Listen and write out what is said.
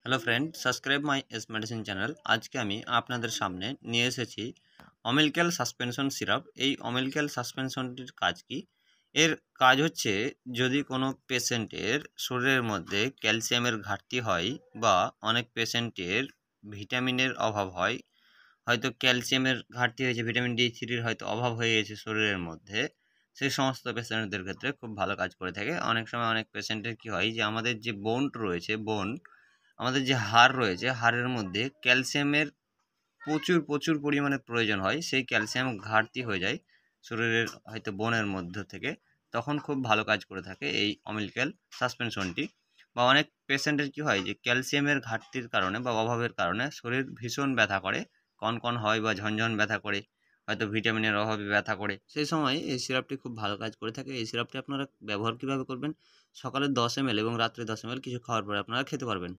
Hello friend, subscribe my S medicine channel. আজকে আমি আপনাদের সামনে নিয়ে এসেছি অমিলক্যাল সাসপেনশন সিরাপ। এই অমিলক্যাল সাসপেনশনটির কাজ কি? এর কাজ হচ্ছে, যদি কোনো পেশেন্টের শরীরের মধ্যে ক্যালসিয়ামের ঘাটতি হয় বা অনেক পেশেন্টের ভিটামিনের অভাব হয়, হয়তো ক্যালসিয়ামের ঘাটতি হয়েছে, ভিটামিন ডি3-র হয়তো অভাব হয়ে গেছে শরীরের মধ্যে, সেই সমস্ত পেশেন্টদের ক্ষেত্রে খুব ভালো কাজ করে থাকে। অনেক সময় অনেক পেশেন্টের কী হয় যে আমাদের যে বোন রয়েছে, আমাদের যে হাড় রয়েছে, হাড়ের মধ্যে ক্যালসিয়ামের প্রচুর প্রচুর পরিমাণে প্রয়োজন হয়, সেই ক্যালসিয়াম ঘাটতি হয়ে যায় শরীরের হয়তো বোনের মধ্য থেকে, তখন খুব ভালো কাজ করে থাকে এই অমিলক্যাল সাসপেনশনটি। বা অনেক পেশেন্টের কী হয় যে ক্যালসিয়ামের ঘাটতির কারণে বা অভাবের কারণে শরীর ভীষণ ব্যথা করে, কনকন হয় বা ঝনঝন ব্যথা করে, হয়তো ভিটামিনের অভাবে ব্যথা করে, সেই সময় এই সিরাপটি খুব ভালো কাজ করে থাকে। এই সিরাপটি আপনারা ব্যবহার কীভাবে করবেন? সকালে 10 ml এবং রাত্রে 10 ml কিছু খাওয়ার পরে আপনারা খেতে পারবেন।